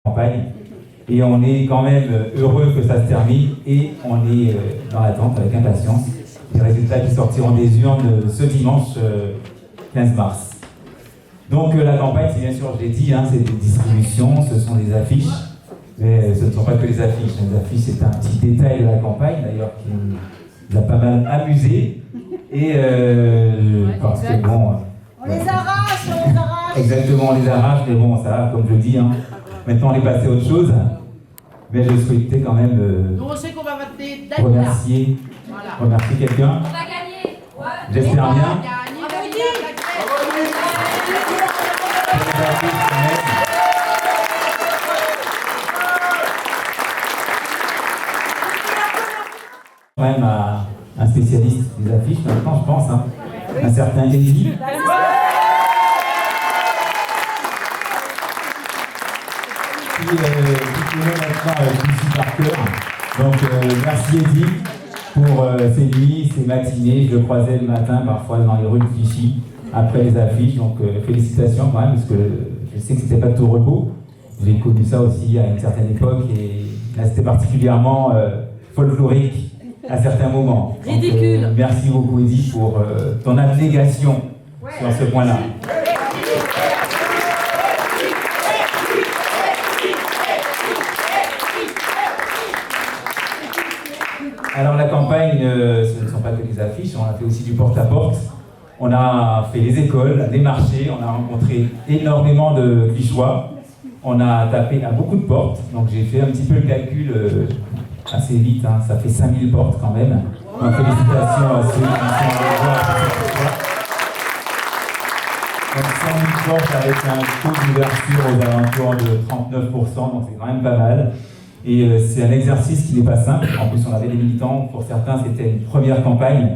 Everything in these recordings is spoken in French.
campagne. Et on est quand même heureux que ça se termine et on est dans l'attente avec impatience des résultats qui sortiront des urnes ce dimanche 15 mars. Donc la campagne, c'est bien sûr, je l'ai dit, hein, c'est des distributions, ce sont des affiches, mais ce ne sont pas que les affiches. Les affiches, c'est un petit détail de la campagne, d'ailleurs, qui nous a pas mal amusé. Et parce que bon... On les arrache, on les arrache. Exactement, on les arrache, mais bon, ça, comme je le dis, hein, maintenant on est passé à autre chose. Mais je souhaitais quand même Nous, on sait qu'on va voter remercier, voilà. remercier quelqu'un. On va gagner. Ouais. J'espère bien. Quand même un spécialiste des affiches maintenant, je pense, hein, un certain Eddie. Qui connaît maintenant Clichy par cœur. Donc merci Eddie pour ces nuits, ces matinées. Je le croisais le matin parfois dans les rues de Clichy après les affiches. Donc félicitations quand même, parce que je sais que c'était pas de tout repos. J'ai connu ça aussi à une certaine époque et là c'était particulièrement folklorique à certains moments. Ridicule. Donc, merci beaucoup Eddie pour ton abnégation sur ce point-là. Alors la campagne, ce ne sont pas que des affiches, on a fait aussi du porte-à-porte. On a fait les écoles, les marchés, on a rencontré énormément de Clichy-chois. On a tapé à beaucoup de portes, donc j'ai fait un petit peu le calcul assez vite, hein, ça fait 5000 portes quand même. Donc félicitations à ceux qui sont allés voir cette fois. Donc 100 000 portes avec un taux d'ouverture aux alentours de 39%, donc c'est quand même pas mal. Et c'est un exercice qui n'est pas simple. En plus, on avait des militants. Pour certains, c'était une première campagne.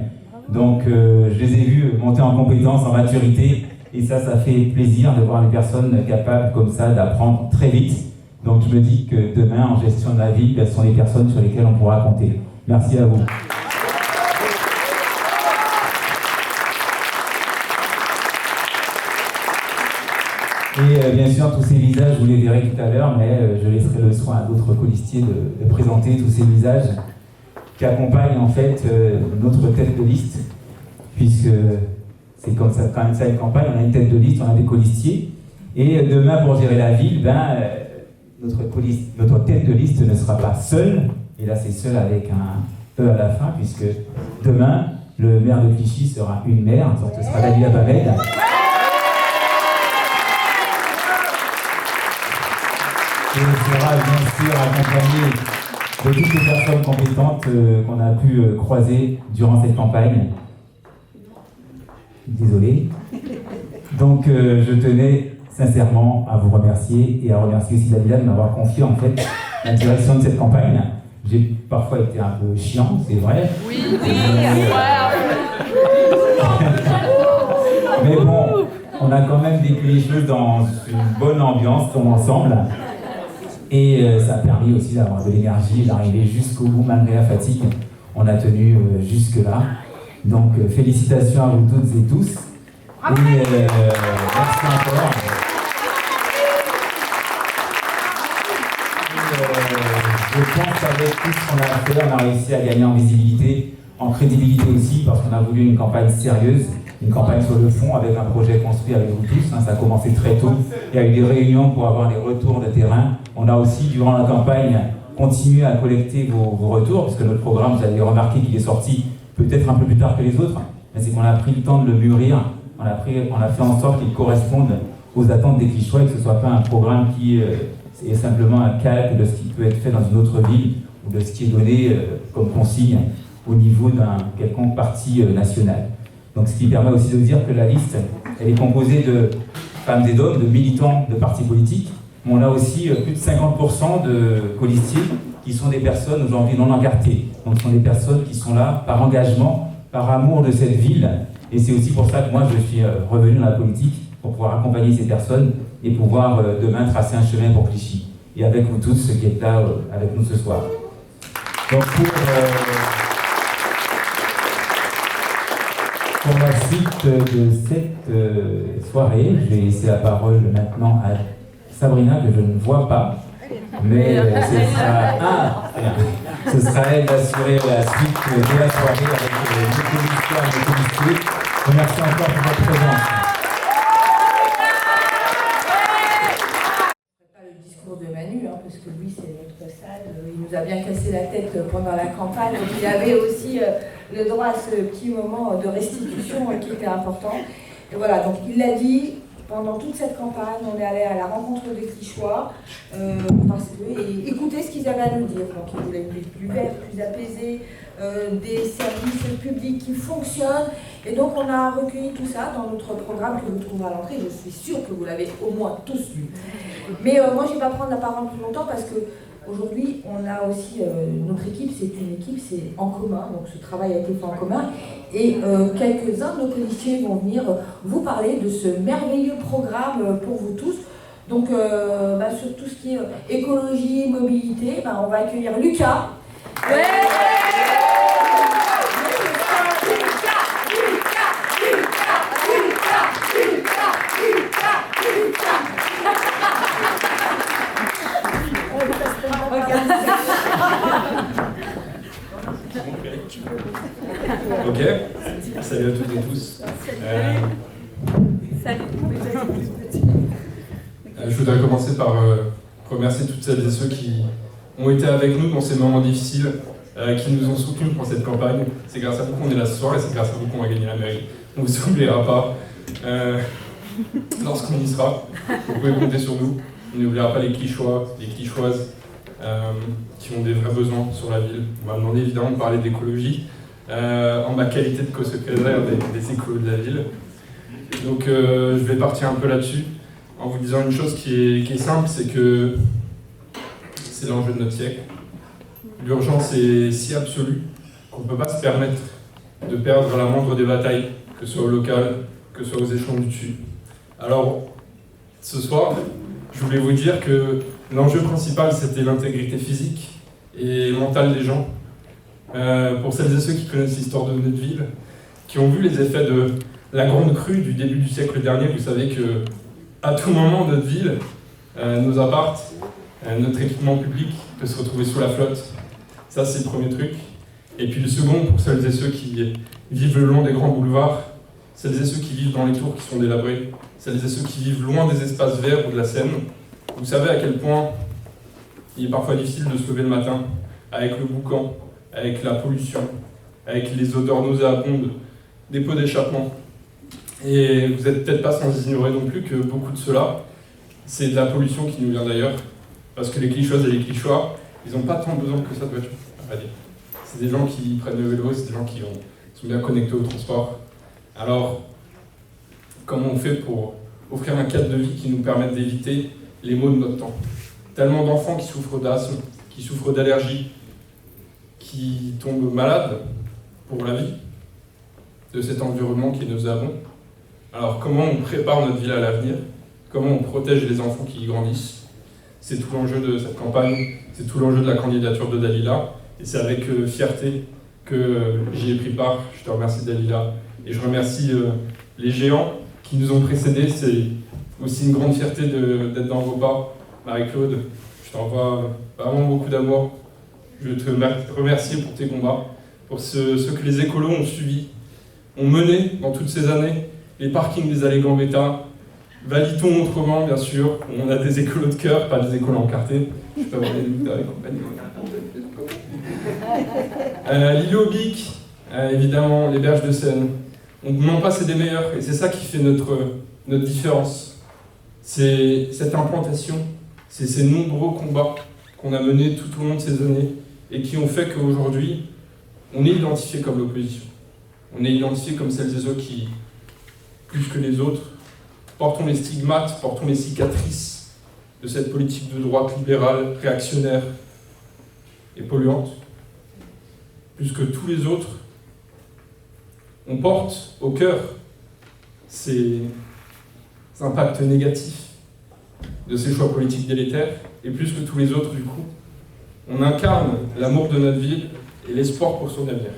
Donc, je les ai vus monter en compétence, en maturité. Et ça fait plaisir de voir les personnes capables comme ça d'apprendre très vite. Donc, je me dis que demain, en gestion de la ville, ce sont les personnes sur lesquelles on pourra compter. Merci à vous. Et bien sûr, tous ces visages, vous les verrez tout à l'heure, mais je laisserai le soin à d'autres colistiers de présenter tous ces visages qui accompagnent en fait notre tête de liste, puisque c'est comme ça, quand même ça une campagne, on a une tête de liste, on a des colistiers, et demain pour gérer la ville, notre tête de liste ne sera pas seule, et là c'est seul avec un E à la fin, puisque demain, le maire de Clichy sera une maire, donc ce sera Dalila Babel. Et on sera bien sûr accompagné de toutes les personnes compétentes qu'on a pu croiser durant cette campagne. Désolé. Donc je tenais sincèrement à vous remercier et à remercier aussi Dalila de m'avoir confié en fait la direction de cette campagne. J'ai parfois été un peu chiant, c'est vrai. Oui, Mais bon, on a quand même vécu les choses dans une bonne ambiance ensemble. Et ça a permis aussi d'avoir de l'énergie, d'arriver jusqu'au bout malgré la fatigue. On a tenu jusque-là. Donc félicitations à vous toutes et tous. Et merci encore. Je pense qu'avec tout ce qu'on a fait, on a réussi à gagner en visibilité, en crédibilité aussi, parce qu'on a voulu une campagne sérieuse, une campagne sur le fond, avec un projet construit avec vous tous. Ça a commencé très tôt. Il y a eu des réunions pour avoir des retours de terrain. On a aussi, durant la campagne, continué à collecter vos retours, parce que notre programme, vous avez remarqué qu'il est sorti peut-être un peu plus tard que les autres, mais c'est qu'on a pris le temps de le mûrir. On a fait en sorte qu'il corresponde aux attentes des Clichychois et que ce ne soit pas un programme qui est simplement un calque de ce qui peut être fait dans une autre ville ou de ce qui est donné comme consigne au niveau d'un quelconque parti national. Donc ce qui permet aussi de dire que la liste, elle est composée de femmes et d'hommes, de militants de partis politiques, mais on a aussi plus de 50% de colistiers qui sont des personnes aujourd'hui non encartées. Donc ce sont des personnes qui sont là par engagement, par amour de cette ville. Et c'est aussi pour ça que moi je suis revenu dans la politique, pour pouvoir accompagner ces personnes et pouvoir demain tracer un chemin pour Clichy. Et avec vous tous, ceux qui êtes là avec nous ce soir. Donc pour la suite de cette soirée, je vais laisser la parole maintenant à Sabrina, que je ne vois pas. Mais ce sera elle d'assurer la suite de la soirée avec beaucoup d'histoires et beaucoup d'histoires. Merci encore pour votre présence. Le discours de Manu, parce que lui c'est notre salle, il nous a bien cassé la tête pendant la campagne, donc il avait aussi le droit à ce petit moment de restitution qui était important. Et voilà, donc il l'a dit, pendant toute cette campagne, on est allé à la rencontre des Clichois, et écouter ce qu'ils avaient à nous dire. Donc ils voulaient une ville plus verte, plus apaisée, des services publics qui fonctionnent. Et donc on a recueilli tout ça dans notre programme que vous trouverez à l'entrée. Je suis sûre que vous l'avez au moins tous lu. Mais moi je ne vais pas prendre la parole plus longtemps parce que aujourd'hui on a aussi notre équipe, c'est en commun, donc ce travail a été fait en commun. Et quelques-uns de nos policiers vont venir vous parler de ce merveilleux programme pour vous tous. Donc sur tout ce qui est écologie, mobilité, on va accueillir Lucas. Ouais. Ok, salut à toutes et tous. Je voudrais commencer par remercier toutes celles et ceux qui ont été avec nous dans ces moments difficiles, qui nous ont soutenus pour cette campagne. C'est grâce à vous qu'on est là ce soir et c'est grâce à vous qu'on va gagner la mairie. On ne vous oubliera pas lorsqu'on y sera. Vous pouvez compter sur nous. On n'oubliera pas les Clichois, les Clichoises qui ont des vrais besoins sur la ville. On m'a demandé évidemment de parler d'écologie en ma qualité de co-secrétaire des écolos de la ville. Donc je vais partir un peu là-dessus en vous disant une chose qui est simple, c'est que c'est l'enjeu de notre siècle. L'urgence est si absolue qu'on ne peut pas se permettre de perdre la moindre des batailles, que ce soit au local, que ce soit aux échelons du dessus. Alors, ce soir, je voulais vous dire que l'enjeu principal, c'était l'intégrité physique et mentale des gens. Pour celles et ceux qui connaissent l'histoire de notre ville, qui ont vu les effets de la grande crue du début du siècle dernier, vous savez que à tout moment, notre ville, nos apparts, notre équipement public peut se retrouver sous la flotte. Ça, c'est le premier truc. Et puis le second, pour celles et ceux qui vivent le long des grands boulevards, celles et ceux qui vivent dans les tours qui sont délabrées, celles et ceux qui vivent loin des espaces verts ou de la Seine, vous savez à quel point il est parfois difficile de se lever le matin avec le boucan, avec la pollution, avec les odeurs nauséabondes des pots d'échappement. Et vous n'êtes peut-être pas sans ignorer non plus que beaucoup de cela, c'est de la pollution qui nous vient d'ailleurs, parce que les Clichoises et les Clichois, ils n'ont pas tant besoin que ça de voiture, à vrai dire. C'est des gens qui prennent le vélo, c'est des gens qui sont bien connectés au transport. Alors, comment on fait pour offrir un cadre de vie qui nous permette d'éviter les maux de notre temps? Tellement d'enfants qui souffrent d'asthme, qui souffrent d'allergies, qui tombent malades pour la vie de cet environnement qui est nauséabond. Alors comment on prépare notre ville à l'avenir? Comment on protège les enfants qui y grandissent? C'est tout l'enjeu de cette campagne, c'est tout l'enjeu de la candidature de Dalila, et c'est avec fierté que j'y ai pris part. Je te remercie Dalila, et je remercie les géants qui nous ont précédés. C'est aussi une grande fierté d'être dans vos pas. Marie-Claude, je t'envoie vraiment beaucoup d'amour. Je veux te remercier pour tes combats, pour ce que les écolos ont suivi, ont mené dans toutes ces années, les parkings des allées Gambetta, Valiton autrement, bien sûr. On a des écolos de cœur, pas des écolos encartés. Je peux avoir des doutes avec compagnie. L'îlot Bic, évidemment, les berges de Seine. On ne demande pas, c'est des meilleurs. Et c'est ça qui fait notre différence. C'est cette implantation, c'est ces nombreux combats qu'on a menés tout au long de ces années et qui ont fait qu'aujourd'hui, on est identifié comme l'opposition. On est identifié comme celles et ceux qui, plus que les autres, portons les stigmates, portons les cicatrices de cette politique de droite libérale, réactionnaire et polluante. Plus que tous les autres, on porte au cœur ces impacts négatifs de ces choix politiques délétères, et plus que tous les autres, du coup, on incarne l'amour de notre ville et l'espoir pour son avenir.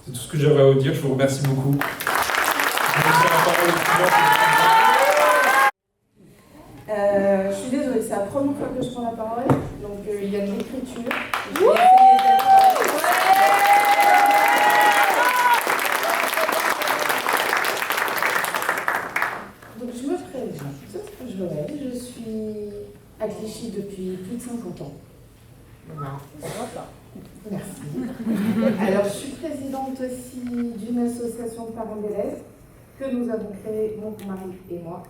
C'est tout ce que j'avais à vous dire, je vous remercie beaucoup. Je suis désolée, c'est la première fois que je prends la parole, donc il y a de l'écriture. Je vais essayer d'être... Donc je me présente, je suis à Clichy depuis plus de 50 ans. Voilà. Merci. Alors je suis présidente aussi d'une association de parents d'élèves que nous avons créée, mon mari et moi.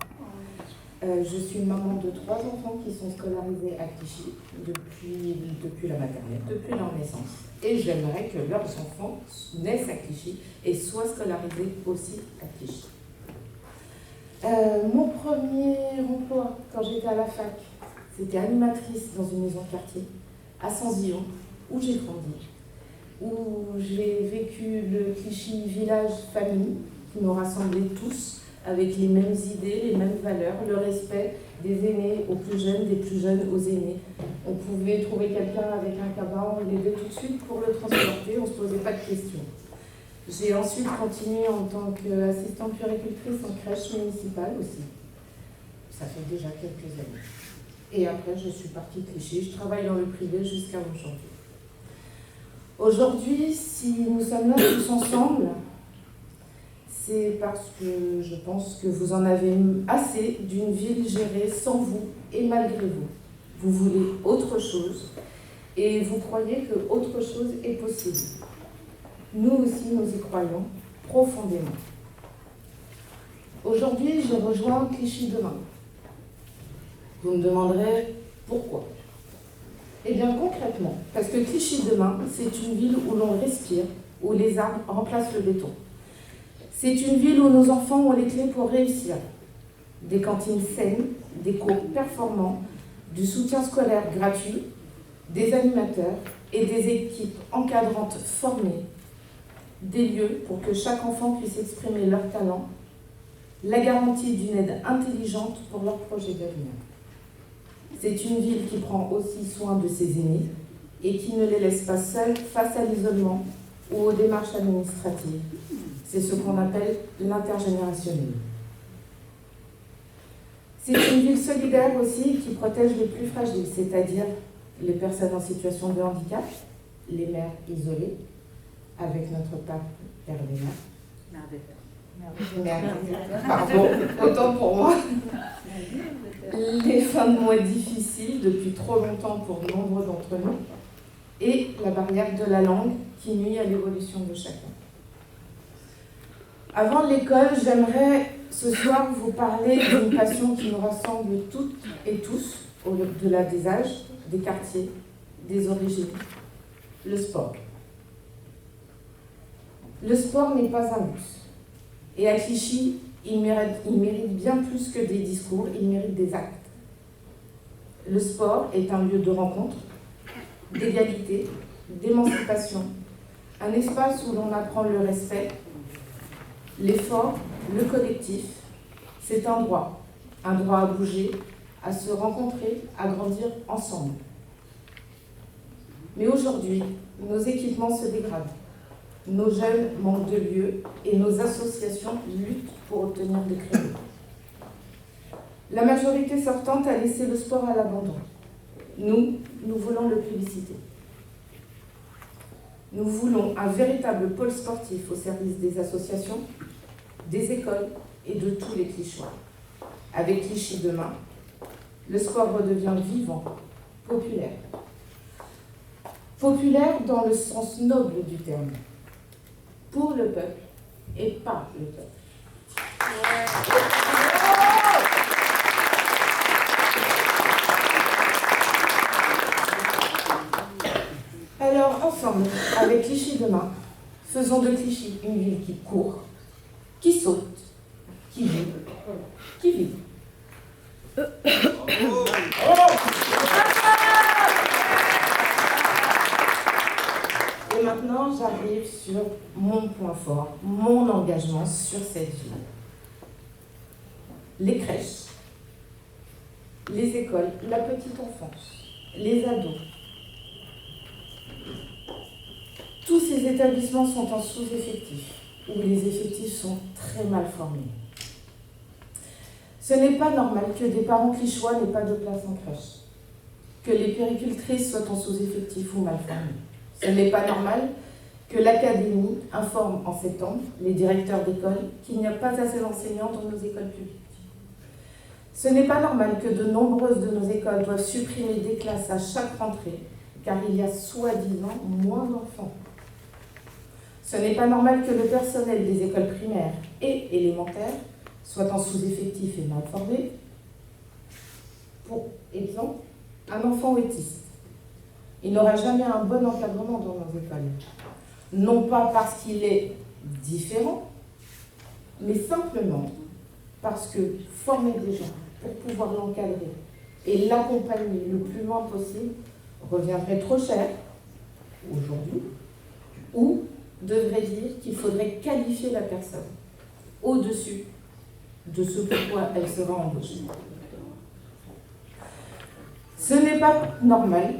Je suis maman de 3 enfants qui sont scolarisés à Clichy depuis la maternelle, depuis leur naissance. Et j'aimerais que leurs enfants naissent à Clichy et soient scolarisés aussi à Clichy. Mon premier emploi, quand j'étais à la fac, c'était animatrice dans une maison de quartier, à Sanzillon, où j'ai grandi, où j'ai vécu le Clichy village famille, qui nous rassemblait tous, avec les mêmes idées, les mêmes valeurs, le respect des aînés aux plus jeunes, des plus jeunes aux aînés. On pouvait trouver quelqu'un avec un cabas, on l'aidait tout de suite pour le transporter, on ne se posait pas de questions. J'ai ensuite continué en tant qu'assistante puéricultrice en crèche municipale aussi. Ça fait déjà quelques années. Et après, je suis partie de Clichy. Je travaille dans le privé jusqu'à aujourd'hui. Aujourd'hui, si nous sommes là tous ensemble, c'est parce que je pense que vous en avez assez d'une ville gérée sans vous et malgré vous. Vous voulez autre chose et vous croyez que autre chose est possible. Nous aussi, nous y croyons profondément. Aujourd'hui, je rejoins Clichy demain. Vous me demanderez pourquoi. Eh bien concrètement, parce que Clichy demain, c'est une ville où l'on respire, où les arbres remplacent le béton. C'est une ville où nos enfants ont les clés pour réussir. Des cantines saines, des cours performants, du soutien scolaire gratuit, des animateurs et des équipes encadrantes formées, des lieux pour que chaque enfant puisse exprimer leur talent, la garantie d'une aide intelligente pour leur projet d'avenir. C'est une ville qui prend aussi soin de ses aînés et qui ne les laisse pas seuls face à l'isolement ou aux démarches administratives. C'est ce qu'on appelle l'intergénérationnel. C'est une ville solidaire aussi qui protège les plus fragiles, c'est-à-dire les personnes en situation de handicap, les mères isolées, avec notre pape Père Léna. Pardon, autant pour moi. Les fins de mois difficiles depuis trop longtemps pour nombre d'entre nous et la barrière de la langue qui nuit à l'évolution de chacun. Avant l'école, j'aimerais ce soir vous parler d'une passion qui nous rassemble toutes et tous, au-delà des âges, des quartiers, des origines, le sport. Le sport n'est pas un luxe. Et à Clichy, il mérite bien plus que des discours, il mérite des actes. Le sport est un lieu de rencontre, d'égalité, d'émancipation, un espace où l'on apprend le respect, l'effort, le collectif. C'est un droit à bouger, à se rencontrer, à grandir ensemble. Mais aujourd'hui, nos équipements se dégradent. Nos jeunes manquent de lieux et nos associations luttent pour obtenir des créneaux. La majorité sortante a laissé le sport à l'abandon. Nous voulons le plébisciter. Nous voulons un véritable pôle sportif au service des associations, des écoles et de tous les Clichysois. Avec Clichy demain, le sport redevient vivant, populaire. Populaire dans le sens noble du terme. Pour le peuple et par le peuple. Alors, ensemble, avec Clichy demain, faisons de Clichy une ville qui court, qui saute, qui vit, qui vit. Et maintenant, j'arrive sur mon point fort, mon engagement sur cette ville. Les crèches, les écoles, la petite enfance, les ados. Tous ces établissements sont en sous-effectif, où les effectifs sont très mal formés. Ce n'est pas normal que des parents clichois n'aient pas de place en crèche, que les puéricultrices soient en sous-effectif ou mal formées. Ce n'est pas normal que l'académie informe en septembre les directeurs d'école qu'il n'y a pas assez d'enseignants dans nos écoles publiques. Ce n'est pas normal que de nombreuses de nos écoles doivent supprimer des classes à chaque rentrée, car il y a soi-disant moins d'enfants. Ce n'est pas normal que le personnel des écoles primaires et élémentaires soit en sous-effectif et mal formé. Pour exemple, un enfant autiste. Il n'aura jamais un bon encadrement dans nos écoles. Non pas parce qu'il est différent, mais simplement parce que former des gens pour pouvoir l'encadrer et l'accompagner le plus loin possible reviendrait trop cher aujourd'hui, ou devrait dire qu'il faudrait qualifier la personne au-dessus de ce pourquoi elle sera embauchée. Ce n'est pas normal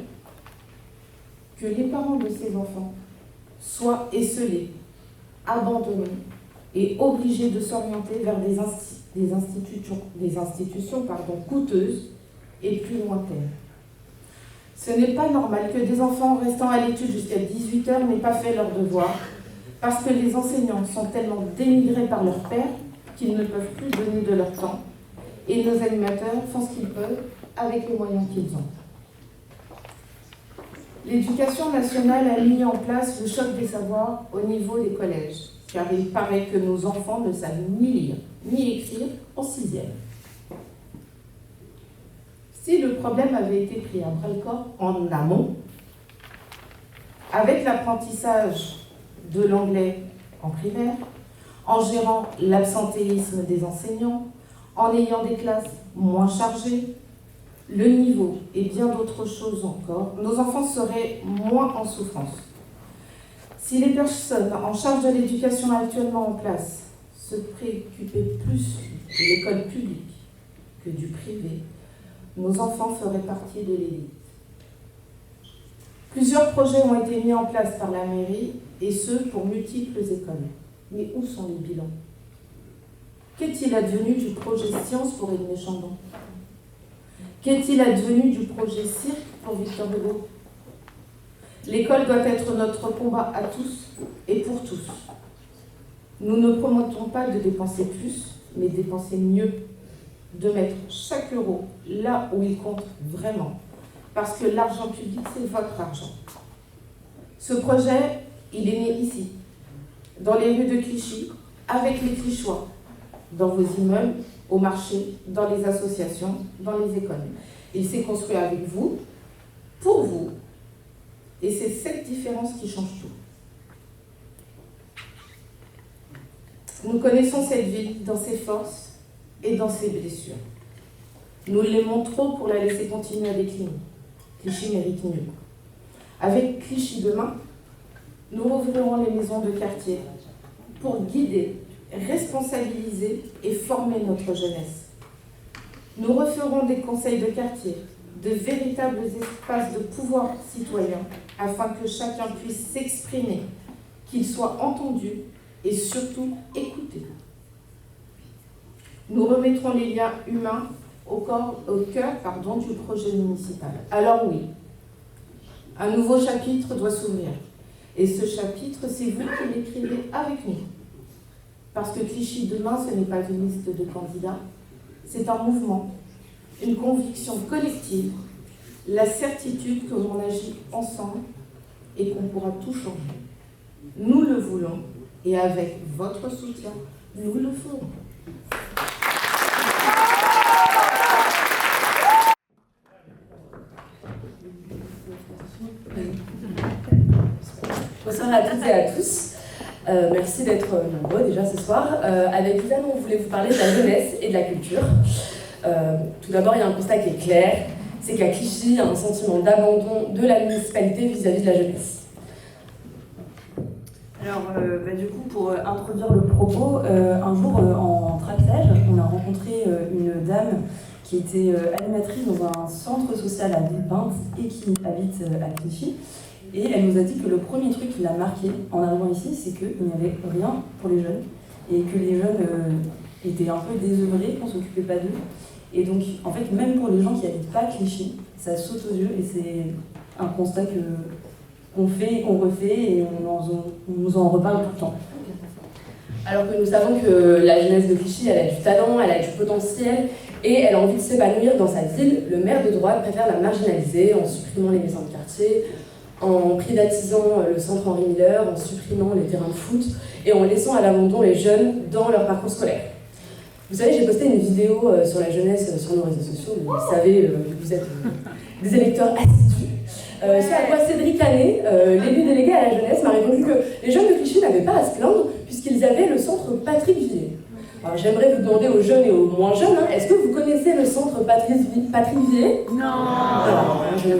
que les parents de ces enfants soient esseulés, abandonnés et obligés de s'orienter vers des institutions coûteuses et plus lointaines. Ce n'est pas normal que des enfants restant à l'étude jusqu'à 18h n'aient pas fait leurs devoirs parce que les enseignants sont tellement dénigrés par leurs pairs qu'ils ne peuvent plus donner de leur temps et nos animateurs font ce qu'ils peuvent avec les moyens qu'ils ont. L'Éducation nationale a mis en place le choc des savoirs au niveau des collèges, car il paraît que nos enfants ne savent ni lire ni écrire en 6e. Si le problème avait été pris à bras-le-corps en amont, avec l'apprentissage de l'anglais en primaire, en gérant l'absentéisme des enseignants, en ayant des classes moins chargées, le niveau et bien d'autres choses encore, nos enfants seraient moins en souffrance. Si les personnes en charge de l'éducation actuellement en place se préoccupaient plus de l'école publique que du privé, nos enfants feraient partie de l'élite. Plusieurs projets ont été mis en place par la mairie, et ce pour multiples écoles. Mais où sont les bilans? Qu'est-il advenu du projet Sciences pour Edmé Chandon? Qu'est-il advenu du projet Cirque pour Victor Hugo? L'école doit être notre combat à tous et pour tous. Nous ne promettons pas de dépenser plus, mais dépenser mieux, de mettre chaque euro là où il compte vraiment, parce que l'argent public, c'est votre argent. Ce projet, il est né ici, dans les rues de Clichy, avec les Clichois, dans vos immeubles, au marché, dans les associations, dans les écoles. Il s'est construit avec vous, pour vous, et c'est cette différence qui change tout. Nous connaissons cette ville dans ses forces et dans ses blessures. Nous l'aimons trop pour la laisser continuer à décliner. Clichy mérite mieux. Avec Clichy demain, nous rouvrirons les maisons de quartier pour guider, responsabiliser et former notre jeunesse. Nous referons des conseils de quartier, de véritables espaces de pouvoir citoyen, afin que chacun puisse s'exprimer, qu'il soit entendu et surtout écouté. Nous remettrons les liens humains au cœur du projet municipal. Alors oui, un nouveau chapitre doit s'ouvrir. Et ce chapitre, c'est vous qui l'écrivez avec nous. Parce que Clichy demain, ce n'est pas une liste de candidats, c'est un mouvement, une conviction collective, la certitude que l'on agit ensemble et qu'on pourra tout changer. Nous le voulons et avec votre soutien, nous le ferons. Bonsoir à toutes et à tous. Merci d'être nombreux déjà ce soir. Avec Lisanne, on voulait vous parler de la jeunesse et de la culture. Tout d'abord, il y a un constat qui est clair, c'est qu'à Clichy, il y a un sentiment d'abandon de la municipalité vis-à-vis de la jeunesse. Alors, du coup, pour introduire le propos, un jour en tractage, on a rencontré une dame qui était animatrice dans un centre social à Villepinte et qui habite à Clichy. Et elle nous a dit que le premier truc qui l'a marqué en arrivant ici, c'est qu'il n'y avait rien pour les jeunes et que les jeunes étaient un peu désœuvrés, qu'on ne s'occupait pas d'eux. Et donc, en fait, même pour les gens qui n'habitent pas Clichy, ça saute aux yeux et c'est un constat qu'on fait et qu'on refait et on nous en reparle tout le temps. Alors que nous savons que la jeunesse de Clichy, elle a du talent, elle a du potentiel et elle a envie de s'épanouir dans sa ville, le maire de droite préfère la marginaliser en supprimant les maisons de quartier, en privatisant le centre Henri Miller, en supprimant les terrains de foot et en laissant à l'abandon les jeunes dans leur parcours scolaire. Vous savez, j'ai posté une vidéo sur la jeunesse sur nos réseaux sociaux, vous savez, vous êtes des électeurs assidus. C'est à quoi Cédric Canet, l'élu délégué à la jeunesse, m'a répondu que les jeunes de Clichy n'avaient pas à se plaindre puisqu'ils avaient le centre Patrick Villers. Alors j'aimerais vous demander aux jeunes et aux moins jeunes, est-ce que vous connaissez le centre Patrick Villers? Non.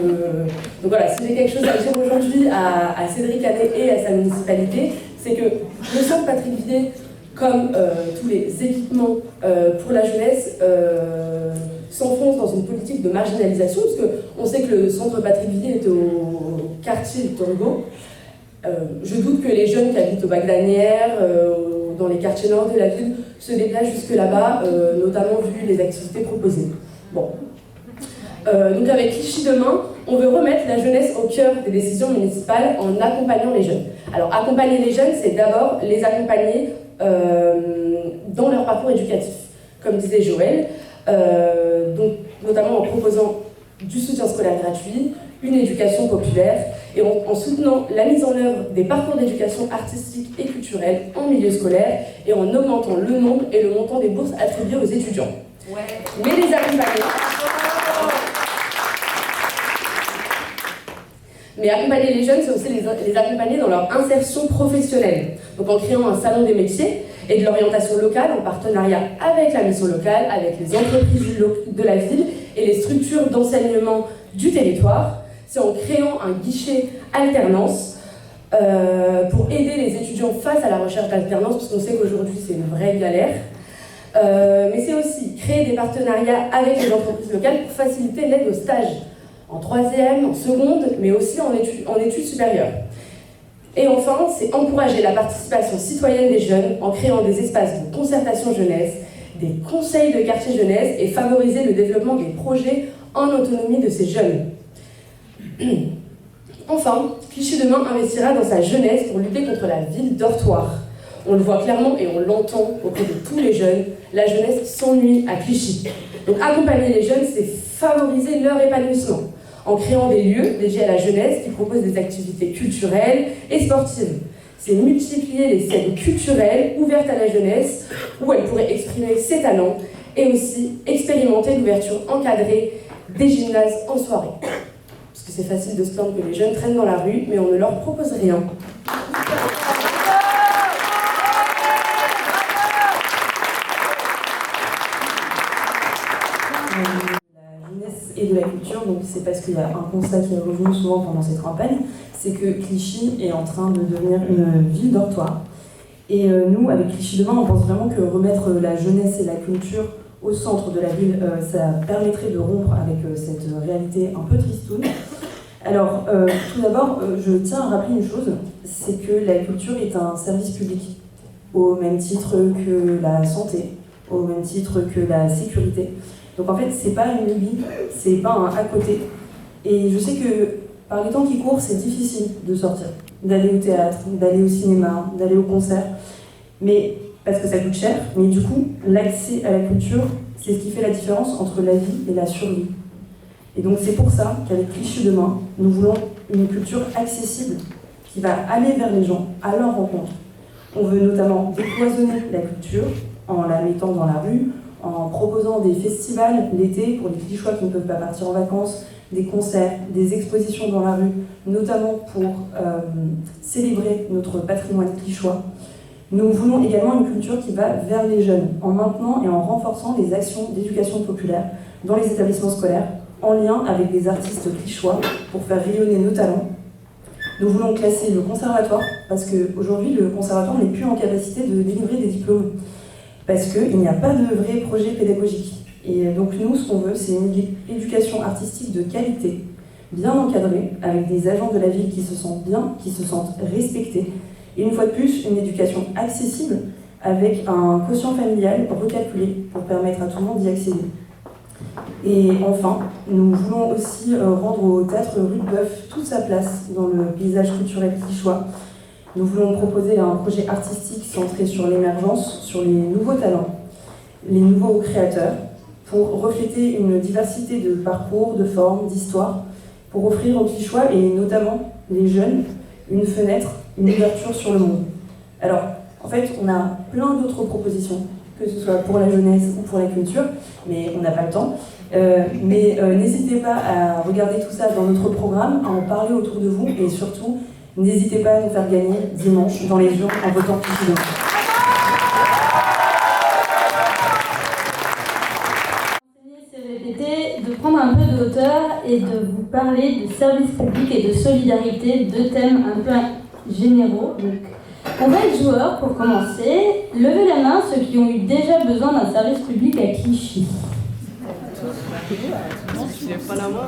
Donc voilà, si j'ai quelque chose à dire aujourd'hui à Cédric Canet et à sa municipalité, c'est que le centre Patrick Villers, comme tous les équipements pour la jeunesse, s'enfonce dans une politique de marginalisation, parce qu'on sait que le centre Patrick Villers est au quartier Victor Hugo. Je doute que les jeunes qui habitent au Bac d'Anières, dans les quartiers nord de la ville, se déplacent jusque là-bas, notamment vu les activités proposées. Bon. Donc avec Clichy Demain, on veut remettre la jeunesse au cœur des décisions municipales en accompagnant les jeunes. Alors accompagner les jeunes, c'est d'abord les accompagner dans leur parcours éducatif, comme disait Joël, donc notamment en proposant du soutien scolaire gratuit, une éducation populaire et en soutenant la mise en œuvre des parcours d'éducation artistique et culturelle en milieu scolaire et en augmentant le nombre et le montant des bourses attribuées aux étudiants. Ouais. Mais les accompagner. Mais accompagner les jeunes, c'est aussi les accompagner dans leur insertion professionnelle. Donc en créant un salon des métiers et de l'orientation locale en partenariat avec la mission locale, avec les entreprises de la ville et les structures d'enseignement du territoire. C'est en créant un guichet alternance pour aider les étudiants face à la recherche d'alternance, parce qu'on sait qu'aujourd'hui c'est une vraie galère. Mais c'est aussi créer des partenariats avec les entreprises locales pour faciliter l'aide au stage, en troisième, en seconde, mais aussi en études supérieures. Et enfin, c'est encourager la participation citoyenne des jeunes en créant des espaces de concertation jeunesse, des conseils de quartier jeunesse et favoriser le développement des projets en autonomie de ces jeunes. Enfin, Clichy Demain investira dans sa jeunesse pour lutter contre la ville dortoir. On le voit clairement et on l'entend auprès de tous les jeunes, la jeunesse s'ennuie à Clichy. Donc accompagner les jeunes, c'est favoriser leur épanouissement en créant des lieux dédiés à la jeunesse qui proposent des activités culturelles et sportives. C'est multiplier les scènes culturelles ouvertes à la jeunesse où elle pourrait exprimer ses talents et aussi expérimenter l'ouverture encadrée des gymnases en soirée. Parce que c'est facile de se plaindre que les jeunes traînent dans la rue, mais on ne leur propose rien. Et de la culture, donc c'est parce qu'il y a un constat qui est revenu souvent pendant cette campagne, c'est que Clichy est en train de devenir une ville dortoir. Et nous, avec Clichy Demain, on pense vraiment que remettre la jeunesse et la culture au centre de la ville, ça permettrait de rompre avec cette réalité un peu tristoune. Alors, tout d'abord, je tiens à rappeler une chose, c'est que la culture est un service public, au même titre que la santé, au même titre que la sécurité. Donc en fait, c'est pas une lubie, c'est pas un à côté. Et je sais que par les temps qui courent, c'est difficile de sortir, d'aller au théâtre, d'aller au cinéma, d'aller au concert, mais parce que ça coûte cher. Mais du coup, l'accès à la culture, c'est ce qui fait la différence entre la vie et la survie. Et donc c'est pour ça qu'avec Clichy Demain, nous voulons une culture accessible qui va aller vers les gens, à leur rencontre. On veut notamment décloisonner la culture en la mettant dans la rue, en proposant des festivals l'été pour les Clichychois qui ne peuvent pas partir en vacances, des concerts, des expositions dans la rue, notamment pour célébrer notre patrimoine clichychois. Nous voulons également une culture qui va vers les jeunes, en maintenant et en renforçant les actions d'éducation populaire dans les établissements scolaires, en lien avec des artistes clichychois pour faire rayonner nos talents. Nous voulons classer le conservatoire, parce qu'aujourd'hui, le conservatoire n'est plus en capacité de délivrer des diplômes, parce qu'il n'y a pas de vrai projet pédagogique. Et donc nous, ce qu'on veut, c'est une éducation artistique de qualité, bien encadrée, avec des agents de la ville qui se sentent bien, qui se sentent respectés, et une fois de plus, une éducation accessible, avec un quotient familial recalculé pour permettre à tout le monde d'y accéder. Et enfin, nous voulons aussi rendre au théâtre Rue de Boeuf toute sa place dans le paysage culturel clichéchois. Nous voulons proposer un projet artistique centré sur l'émergence, sur les nouveaux talents, les nouveaux créateurs, pour refléter une diversité de parcours, de formes, d'histoires, pour offrir aux Clichéchois, et notamment les jeunes, une fenêtre, une ouverture sur le monde. Alors, en fait, on a plein d'autres propositions, que ce soit pour la jeunesse ou pour la culture, mais on n'a pas le temps. N'hésitez pas à regarder tout ça dans notre programme, à en parler autour de vous, et surtout, n'hésitez pas à nous faire gagner dimanche dans les urnes en votant Clichy Demain. De prendre un peu de hauteur et de vous parler de service public et de solidarité, deux thèmes un peu généraux. Donc, on va être joueurs pour commencer. Levez la main ceux qui ont eu déjà besoin d'un service public à Clichy.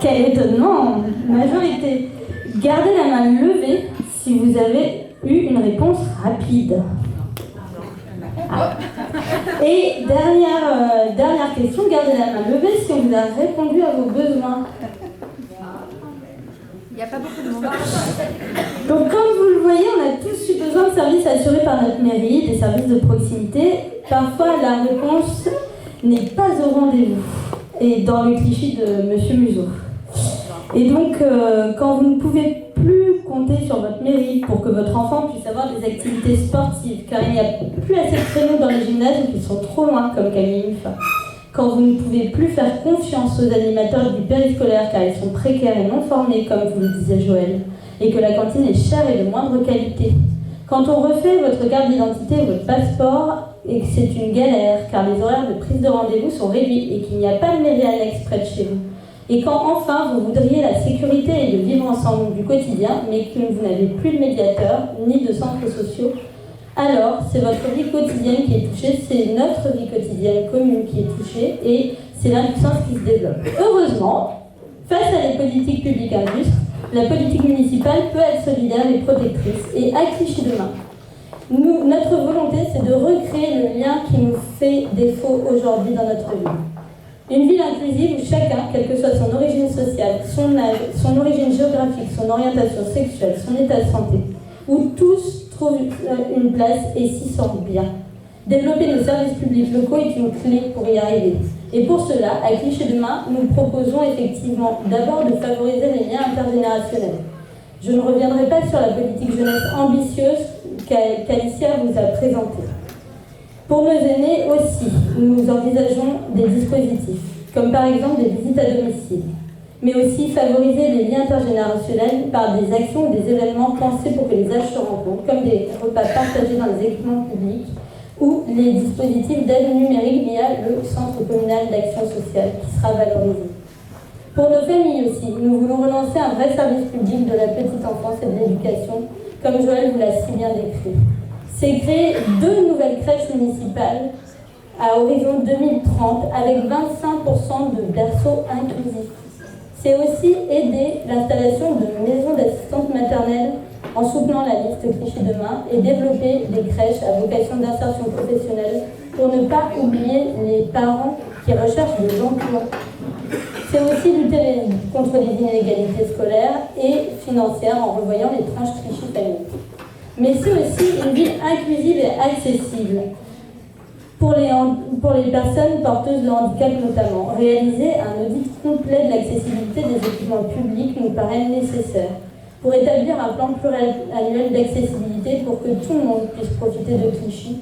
Quel étonnement, majorité. Gardez la main levée si vous avez eu une réponse rapide. Ah. Et dernière question, gardez la main levée si on vous a répondu à vos besoins. Il n'y a pas beaucoup de monde. Donc comme vous le voyez, on a tous eu besoin de services assurés par notre mairie, des services de proximité. Parfois la réponse n'est pas au rendez-vous. Et dans le cliché de Monsieur Museau. Et donc, quand vous ne pouvez plus compter sur votre mairie pour que votre enfant puisse avoir des activités sportives, car il n'y a plus assez de créneaux dans les gymnases qui sont trop loin, comme Camille Mufa. Quand vous ne pouvez plus faire confiance aux animateurs du périscolaire, car ils sont précaires et non formés, comme vous le disait Joël, et que la cantine est chère et de moindre qualité. Quand on refait votre carte d'identité ou votre passeport, et que c'est une galère, car les horaires de prise de rendez-vous sont réduits et qu'il n'y a pas de mairie annexe près de chez vous. Et quand enfin vous voudriez la sécurité et le vivre ensemble du quotidien, mais que vous n'avez plus de médiateur ni de centres sociaux, alors c'est votre vie quotidienne qui est touchée, c'est notre vie quotidienne commune qui est touchée, et c'est l'impuissance qui se développe. Heureusement, face à des politiques publiques injustes, la politique municipale peut être solidaire et protectrice. Et à Clichy Demain, notre volonté, c'est de recréer le lien qui nous fait défaut aujourd'hui dans notre ville. Une ville inclusive où chacun, quelle que soit son origine sociale, son âge, son origine géographique, son orientation sexuelle, son état de santé, où tous trouvent une place et s'y sentent bien. Développer nos services publics locaux est une clé pour y arriver. Et pour cela, à Clichy Demain, nous proposons effectivement d'abord de favoriser les liens intergénérationnels. Je ne reviendrai pas sur la politique jeunesse ambitieuse qu'Alicia vous a présentée. Pour nos aînés aussi, nous envisageons des dispositifs, comme par exemple des visites à domicile, mais aussi favoriser les liens intergénérationnels par des actions ou des événements pensés pour que les âges se rencontrent, comme des repas partagés dans les équipements publics ou les dispositifs d'aide numérique via le Centre communal d'action sociale qui sera valorisé. Pour nos familles aussi, nous voulons relancer un vrai service public de la petite enfance et de l'éducation, comme Joël vous l'a si bien décrit. C'est créer 2 nouvelles crèches municipales à horizon 2030 avec 25% de berceaux inclusifs. C'est aussi aider l'installation de maisons d'assistantes maternelles en soutenant la liste Clichy Demain et développer des crèches à vocation d'insertion professionnelle pour ne pas oublier les parents qui recherchent des emplois. C'est aussi lutter contre les inégalités scolaires et financières en revoyant les tranches Clichy famille. Mais c'est aussi une ville inclusive et accessible pour les personnes porteuses de handicap notamment. Réaliser un audit complet de l'accessibilité des équipements publics nous paraît nécessaire pour établir un plan pluriannuel d'accessibilité pour que tout le monde puisse profiter de Clichy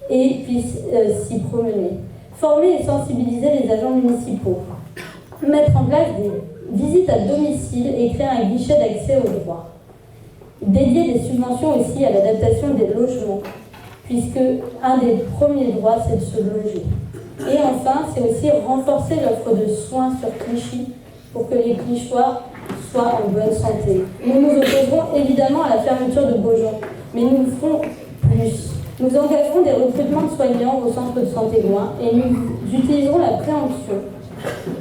et puisse s'y promener. Former et sensibiliser les agents municipaux. Mettre en place des visites à domicile et créer un guichet d'accès aux droits. Dédier des subventions aussi à l'adaptation des logements, puisque un des premiers droits, c'est de se loger. Et enfin, c'est aussi renforcer l'offre de soins sur Clichy pour que les Clichéchois soient en bonne santé. Nous nous opposerons évidemment à la fermeture de Beaujon, mais nous le ferons plus. Nous engagerons des recrutements de soignants au centre de santé loin et nous utiliserons la préemption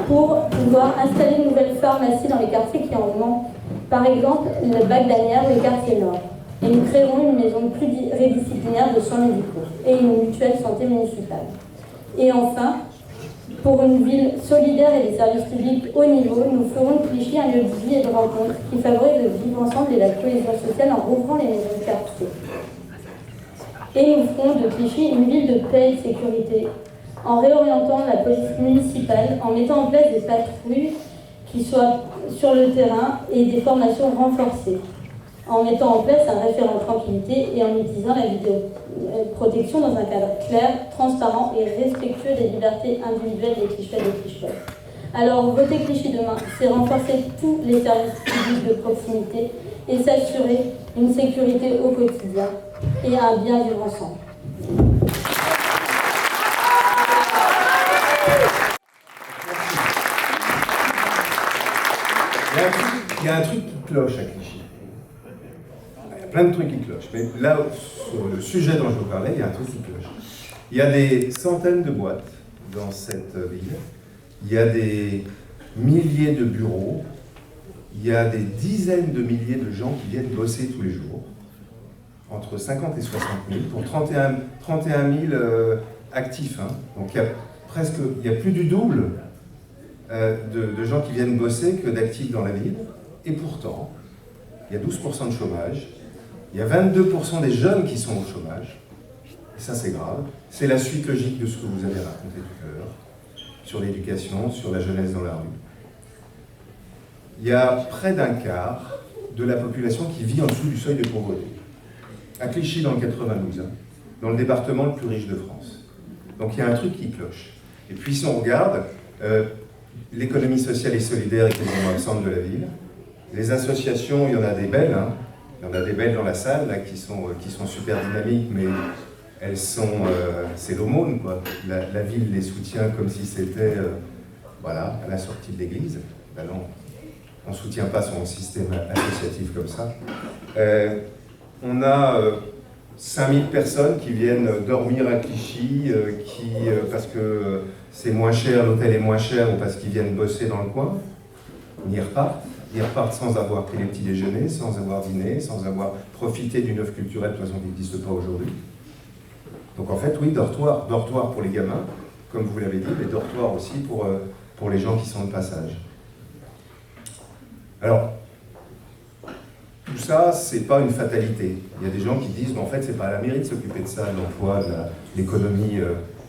pour pouvoir installer une nouvelle pharmacie dans les quartiers qui en manquent. Par exemple, le Bac d'Anières, le quartier Nord. Et nous créerons une maison pluridisciplinaire de soins médicaux et une mutuelle santé municipale. Et enfin, pour une ville solidaire et des services publics haut niveau, nous ferons de Clichy un lieu de vie et de rencontre qui favorise le vivre ensemble et la cohésion sociale en rouvrant les maisons de quartier. Et nous ferons de Clichy une ville de paix et de sécurité en réorientant la police municipale, en mettant en place des patrouilles qui soient sur le terrain et des formations renforcées, en mettant en place un référent tranquillité et en utilisant la vidéoprotection dans un cadre clair, transparent et respectueux des libertés individuelles des Clichy et des Clichy. Alors, voter Clichy demain, c'est renforcer tous les services publics de proximité et s'assurer une sécurité au quotidien et un bien vivre ensemble. Il y a un truc qui cloche à Clichy. Il y a plein de trucs qui clochent. Mais là, sur le sujet dont je vous parlais, il y a un truc qui cloche. Il y a des centaines de boîtes dans cette ville. Il y a des milliers de bureaux. Il y a des dizaines de milliers de gens qui viennent bosser tous les jours. Entre 50 et 60 000 pour 31 000 actifs. Hein. Donc il y a plus du double de gens qui viennent bosser que d'actifs dans la ville. Et pourtant, il y a 12% de chômage, il y a 22% des jeunes qui sont au chômage, et ça c'est grave. C'est la suite logique de ce que vous avez raconté tout à l'heure, sur l'éducation, sur la jeunesse dans la rue. Il y a près d'un quart de la population qui vit en dessous du seuil de pauvreté. À Clichy, dans le 92, hein, dans le département le plus riche de France. Donc il y a un truc qui cloche. Et puis si on regarde, l'économie sociale et solidaire est quasiment absente de la ville. Les associations, il y en a des belles, hein. Il y en a des belles dans la salle là, qui sont super dynamiques, mais elles sont, c'est l'aumône, quoi. La ville les soutient comme si c'était, voilà, à la sortie de l'église. Ben non, on ne soutient pas son système associatif comme ça. On a 5000 personnes qui viennent dormir à Clichy, parce que c'est moins cher, l'hôtel est moins cher, ou parce qu'ils viennent bosser dans le coin. Ils repartent sans avoir pris les petits déjeuners, sans avoir dîné, sans avoir profité d'une œuvre culturelle de toute façon qui n'existe pas aujourd'hui. Donc en fait, oui, dortoir pour les gamins, comme vous l'avez dit, mais dortoir aussi pour les gens qui sont de passage. Alors, tout ça, c'est pas une fatalité. Il y a des gens qui disent, mais en fait, c'est pas à la mairie de s'occuper de ça, de l'emploi, de l'économie.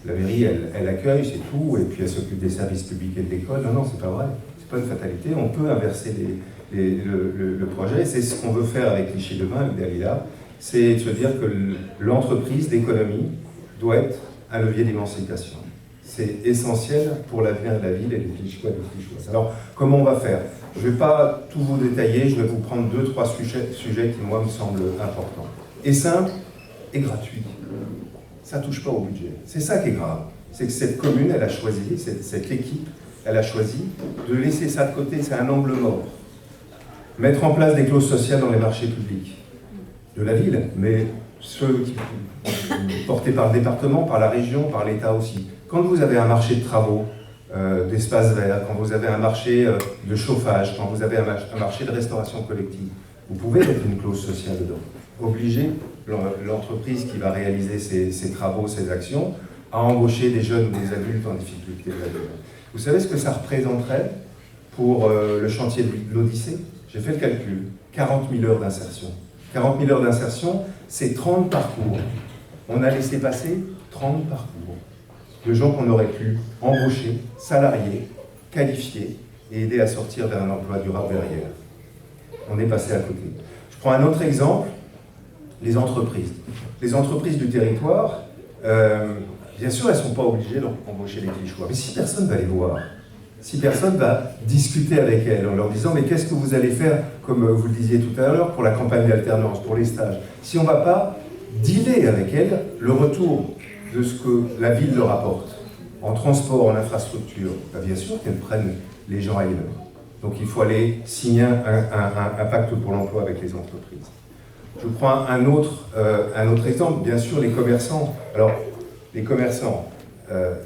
La mairie, elle accueille, c'est tout, et puis elle s'occupe des services publics et de l'école. Non, c'est pas vrai. C'est pas une fatalité. On peut inverser le projet. C'est ce qu'on veut faire avec Clichy demain, avec Dalila. C'est de se dire que l'entreprise d'économie doit être un levier d'émancipation. C'est essentiel pour l'avenir de la ville et des Clichychois et des Clichychoises. Alors, comment on va faire? Je ne vais pas tout vous détailler, je vais vous prendre 2-3 sujets qui, moi, me semblent importants. Et simple et gratuit. Ça ne touche pas au budget. C'est ça qui est grave. C'est que cette commune, elle a choisi, cette équipe, elle a choisi de laisser ça de côté. C'est un angle mort. Mettre en place des clauses sociales dans les marchés publics de la ville, mais ceux portés par le département, par la région, par l'État aussi. Quand vous avez un marché de travaux, d'espaces verts, quand vous avez un marché de chauffage, quand vous avez un marché de restauration collective, vous pouvez mettre une clause sociale dedans. Obliger l'entreprise qui va réaliser ces travaux, ces actions, à embaucher des jeunes ou des adultes en difficulté de la vie. Vous savez ce que ça représenterait pour le chantier de l'Odyssée? J'ai fait le calcul, 40 000 heures d'insertion. 40 000 heures d'insertion, c'est 30 parcours. On a laissé passer 30 parcours de gens qu'on aurait pu embaucher, salarier, qualifier et aider à sortir vers un emploi durable derrière. On est passé à côté. Je prends un autre exemple, les entreprises. Les entreprises du territoire, bien sûr, elles ne sont pas obligées d'embaucher les Clichychois. Mais si personne ne va les voir, si personne va discuter avec elles en leur disant « mais qu'est-ce que vous allez faire, comme vous le disiez tout à l'heure, pour la campagne d'alternance, pour les stages ?» Si on ne va pas dealer avec elles le retour de ce que la ville leur apporte, en transport, en infrastructure, bien sûr qu'elles prennent les gens ailleurs. Donc il faut aller signer un pacte pour l'emploi avec les entreprises. Je prends un autre exemple, bien sûr les commerçants. Alors, les commerçants,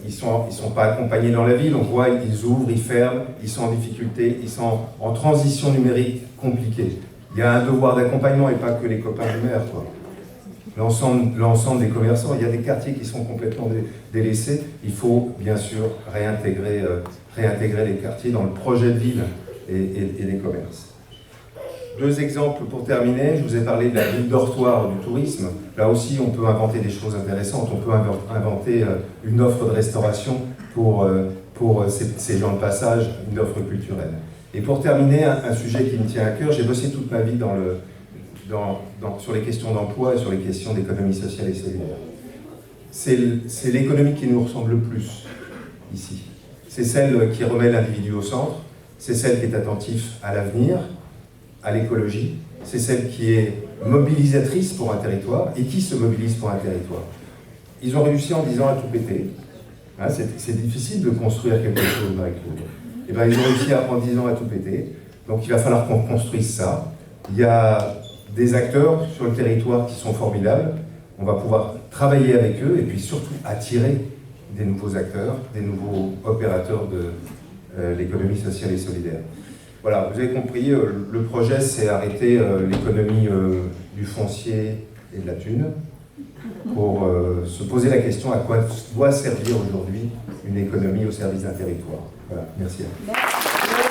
ils sont pas accompagnés dans la ville, on voit, ils ouvrent, ils ferment, ils sont en difficulté, ils sont en transition numérique compliquée. il y a un devoir d'accompagnement et pas que les copains du maire, quoi. L'ensemble des commerçants, il y a des quartiers qui sont complètement délaissés. Il faut bien sûr réintégrer les quartiers dans le projet de ville et des commerces. 2 exemples pour terminer. Je vous ai parlé de la ville dortoir du tourisme. Là aussi, on peut inventer des choses intéressantes. On peut inventer une offre de restauration pour ces gens de passage, une offre culturelle. Et pour terminer, un sujet qui me tient à cœur, j'ai bossé toute ma vie sur les questions d'emploi et sur les questions d'économie sociale et solidaire. C'est l'économie qui nous ressemble le plus ici. C'est celle qui remet l'individu au centre, c'est celle qui est attentive à l'avenir, à l'écologie, c'est celle qui est mobilisatrice pour un territoire et qui se mobilise pour un territoire. Ils ont réussi en disant à tout péter. Hein, c'est difficile de construire quelque chose, Marie-Claude. Et bien, ils ont réussi en disant à tout péter. Donc il va falloir qu'on construise ça. Il y a des acteurs sur le territoire qui sont formidables. On va pouvoir travailler avec eux et puis surtout attirer des nouveaux acteurs, des nouveaux opérateurs de l'économie sociale et solidaire. Voilà, vous avez compris, le projet c'est arrêter l'économie du foncier et de la thune pour se poser la question à quoi doit servir aujourd'hui une économie au service d'un territoire. Voilà, merci à vous.